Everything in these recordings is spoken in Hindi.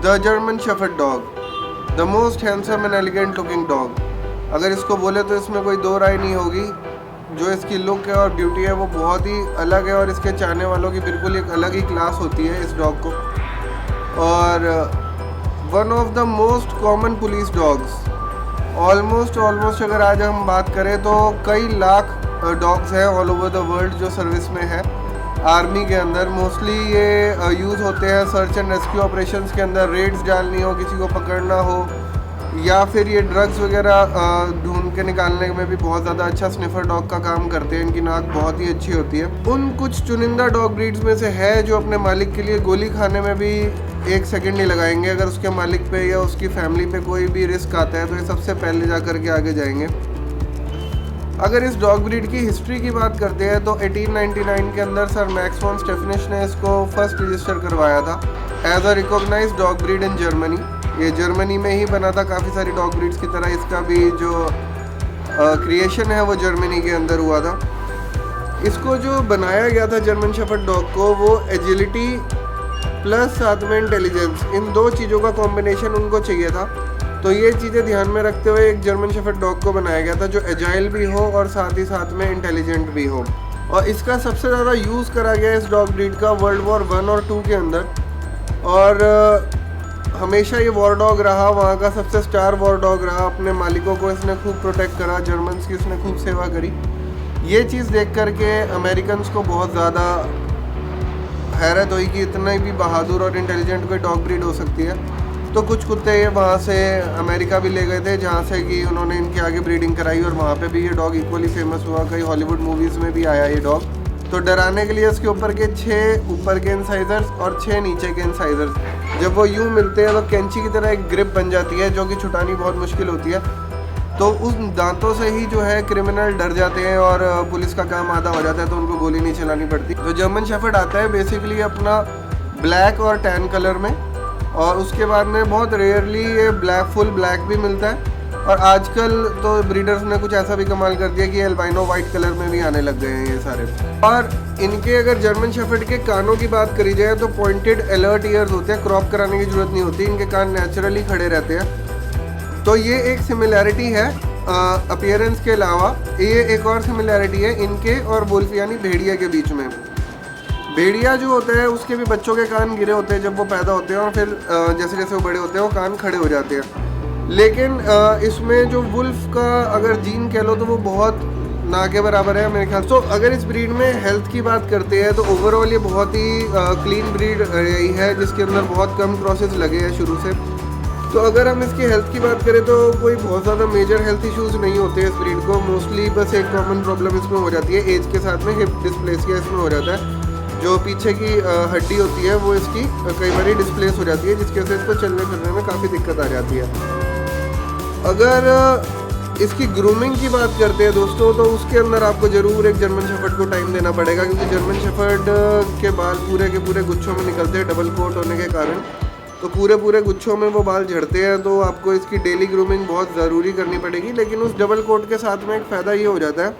The German shepherd dog, the most handsome and elegant looking dog. अगर इसको बोले तो इसमें कोई दो राय नहीं होगी। जो इसकी लुक है और ब्यूटी है वो बहुत ही अलग है और इसके चाहने वालों की बिल्कुल एक अलग ही क्लास होती है इस डॉग को। और one of the most common police dogs, almost अगर आज हम बात करें तो कई लाख डॉग्स हैं ऑल ओवर द वर्ल्ड जो सर्विस में है आर्मी के अंदर। मोस्टली ये यूज़ होते हैं सर्च एंड रेस्क्यू ऑपरेशंस के अंदर, रेड्स डालनी हो, किसी को पकड़ना हो, या फिर ये ड्रग्स वगैरह ढूंढ के निकालने में भी बहुत ज़्यादा अच्छा स्निफर डॉग का काम करते हैं। इनकी नाक बहुत ही अच्छी होती है। उन कुछ चुनिंदा डॉग ब्रीड्स में से है जो अपने मालिक के लिए गोली खाने में भी 1 सेकंड नहीं लगाएंगे। अगर उसके मालिक पे या उसकी फैमिली पे कोई भी रिस्क आता है तो ये सबसे पहले जा कर के आगे जाएंगे। अगर इस डॉग ब्रीड की हिस्ट्री की बात करते हैं तो 1899 के अंदर सर मैक्स वॉन स्टेफनिश ने इसको फर्स्ट रजिस्टर करवाया था as a recognised dog breed in Germany. ये जर्मनी में ही बना था। काफ़ी सारी डॉग ब्रीड्स की तरह इसका भी जो क्रिएशन है वो जर्मनी के अंदर हुआ था। इसको जो बनाया गया था जर्मन शेफर्ड डॉग को, वो एजिलिटी प्लस साथ में इंटेलिजेंस, इन दो चीज़ों का कॉम्बिनेशन उनको चाहिए था। तो ये चीज़ें ध्यान में रखते हुए एक जर्मन शेफर्ड डॉग को बनाया गया था जो एजाइल भी हो और साथ ही साथ में इंटेलिजेंट भी हो। और इसका सबसे ज़्यादा यूज़ करा गया इस डॉग ब्रीड का वर्ल्ड वॉर 1 और 2 के अंदर। और हमेशा ये वॉर डॉग रहा, वहाँ का सबसे स्टार वॉर डॉग रहा। अपने मालिकों को इसने खूब प्रोटेक्ट करा, जर्मन्स की इसने खूब सेवा करी। ये चीज़ देख करके अमेरिकन्स को बहुत ज़्यादा हैरत हुई कि इतना भी बहादुर और इंटेलिजेंट कोई डॉग ब्रीड हो सकती है। तो कुछ कुत्ते ये वहाँ से अमेरिका भी ले गए थे जहाँ से कि उन्होंने इनके आगे ब्रीडिंग कराई और वहाँ पे भी ये डॉग इक्वली फेमस हुआ। कई हॉलीवुड मूवीज़ में भी आया ये डॉग। तो डराने के लिए इसके ऊपर के 6 ऊपर के इंसाइजर्स और 6 नीचे के इंसाइजर्स जब वो यूँ मिलते हैं तो कैंची की तरह एक ग्रिप बन जाती है जो कि छुटानी बहुत मुश्किल होती है। तो उस दांतों से ही जो है क्रिमिनल डर जाते हैं और पुलिस का काम आधा हो जाता है, तो उनको गोली नहीं चलानी पड़ती। तो जर्मन शेफर्ड आता है बेसिकली अपना ब्लैक और टैन कलर में, और उसके बाद में बहुत रेयरली ये फुल ब्लैक भी मिलता है। और आजकल तो ब्रीडर्स ने कुछ ऐसा भी कमाल कर दिया कि एल्बाइनो वाइट कलर में भी आने लग गए हैं ये सारे। और इनके अगर जर्मन शेफर्ड के कानों की बात करी जाए तो पॉइंटेड अलर्ट ईयर्स होते हैं, क्रॉप कराने की जरूरत नहीं होती, इनके कान नेचुरली खड़े रहते हैं। तो ये एक सिमिलैरिटी है अपीयरेंस के अलावा। ये एक और सिमिलैरिटी है इनके और वुल्फ यानी भेड़िया के बीच में। भेड़िया जो होता है उसके भी बच्चों के कान गिरे होते हैं जब वो पैदा होते हैं, और फिर जैसे जैसे वो बड़े होते हैं वो कान खड़े हो जाते हैं। लेकिन इसमें जो वुल्फ का अगर जीन कह लो तो वो बहुत ना के बराबर है मेरे ख्याल। तो अगर इस ब्रीड में हेल्थ की बात करते हैं तो ओवरऑल ये बहुत ही क्लीन ब्रीड रही है जिसके अंदर बहुत कम क्रॉसेस लगे हैं शुरू से। तो अगर हम इसकी हेल्थ की बात करें तो कोई बहुत ज़्यादा मेजर हेल्थ इश्यूज़ नहीं होते इस ब्रीड को। मोस्टली बस एक कॉमन प्रॉब्लम इसमें हो जाती है एज के साथ में, हिप डिस्प्लेसिया इसमें हो जाता है। जो पीछे की हड्डी होती है वो इसकी कई बार डिस्प्लेस हो जाती है जिसकी वजह से इसको चलने फिरने में काफ़ी दिक्कत आ जाती है। अगर इसकी ग्रूमिंग की बात करते हैं दोस्तों तो उसके अंदर आपको ज़रूर एक जर्मन शेफर्ड को टाइम देना पड़ेगा, क्योंकि जर्मन शेफर्ड के बाल पूरे के पूरे गुच्छों में निकलते हैं डबल कोट होने के कारण। तो पूरे गुच्छों में वो बाल झड़ते हैं, तो आपको इसकी डेली ग्रूमिंग बहुत ज़रूरी करनी पड़ेगी। लेकिन उस डबल कोट के साथ में एक फ़ायदा ये हो जाता है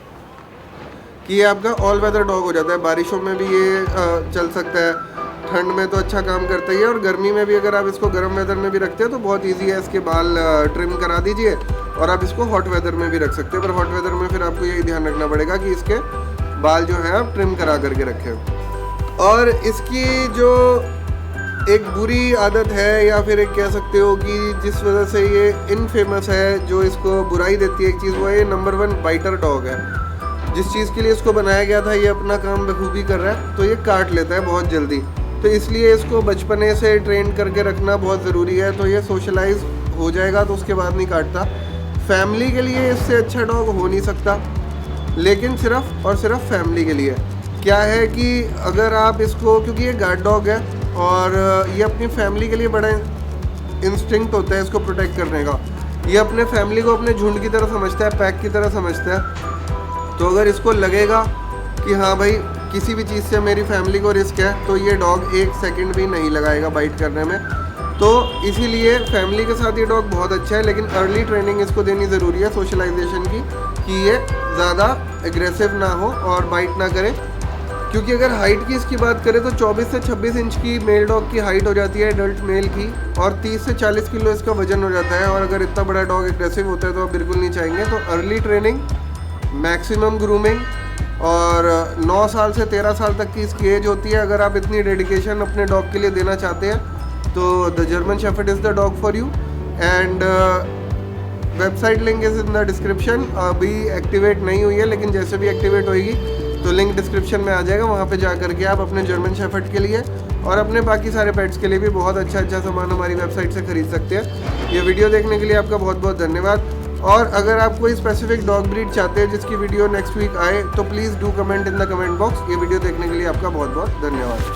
कि ये आपका ऑल वेदर डॉग हो जाता है। बारिशों में भी ये चल सकता है, ठंड में तो अच्छा काम करता ही है, और गर्मी में भी अगर आप इसको गर्म वेदर में भी रखते हैं तो बहुत इजी है। इसके बाल ट्रिम करा दीजिए और आप इसको हॉट वेदर में भी रख सकते हैं। पर हॉट वेदर में फिर आपको यही ध्यान रखना पड़ेगा कि इसके बाल जो है आप ट्रिम करा करके रखें। और इसकी जो एक बुरी आदत है या फिर एक कह सकते हो कि जिस वजह से ये इनफेमस है, जो इसको बुराई देती है एक चीज़, वो ये नंबर 1 बाइटर डॉग है। जिस चीज़ के लिए इसको बनाया गया था ये अपना काम बखूबी कर रहा है, तो ये काट लेता है बहुत जल्दी। तो इसलिए इसको बचपने से ट्रेन करके रखना बहुत ज़रूरी है। तो ये सोशलाइज हो जाएगा तो उसके बाद नहीं काटता। फैमिली के लिए इससे अच्छा डॉग हो नहीं सकता, लेकिन सिर्फ और सिर्फ फैमिली के लिए क्या है कि अगर आप इसको, क्योंकि ये गार्ड डॉग है और ये अपनी फैमिली के लिए बड़ा इंस्टिंक्ट होता है इसको प्रोटेक्ट करने का। ये अपने फैमिली को अपने झुंड की तरह समझता है, पैक की तरह समझता है। तो अगर इसको लगेगा कि हाँ भाई किसी भी चीज़ से मेरी फैमिली को रिस्क है, तो ये डॉग 1 सेकंड भी नहीं लगाएगा बाइट करने में। तो इसीलिए फैमिली के साथ ये डॉग बहुत अच्छा है, लेकिन अर्ली ट्रेनिंग इसको देनी ज़रूरी है सोशलाइजेशन की, कि ये ज़्यादा एग्रेसिव ना हो और बाइट ना करे, क्योंकि अगर हाइट की इसकी बात करें तो 24 से 26 इंच की मेल डॉग की हाइट हो जाती है एडल्ट मेल की, और 30 से 40 किलो इसका वजन हो जाता है। और अगर इतना बड़ा डॉग एग्रेसिव होता है तो आप बिल्कुल नहीं चाहेंगे। तो अर्ली ट्रेनिंग, मैक्सिमम ग्रूमिंग, और 9 साल से 13 साल तक की इसकी एज होती है। अगर आप इतनी डेडिकेशन अपने डॉग के लिए देना चाहते हैं तो the German shepherd is the dog for you. And website link is in the description. अभी एक्टिवेट नहीं हुई है, लेकिन जैसे भी एक्टिवेट होएगी तो लिंक डिस्क्रिप्शन में आ जाएगा। वहाँ पे जा करके आप अपने जर्मन शेफर्ड के लिए और अपने बाकी सारे पेट्स के लिए भी बहुत अच्छा सामान हमारी वेबसाइट से खरीद सकते हैं। ये वीडियो देखने के लिए आपका बहुत बहुत धन्यवाद। और अगर आप कोई स्पेसिफिक डॉग ब्रीड चाहते हैं जिसकी वीडियो नेक्स्ट वीक आए तो please do comment in the comment box. ये वीडियो देखने के लिए आपका बहुत बहुत धन्यवाद।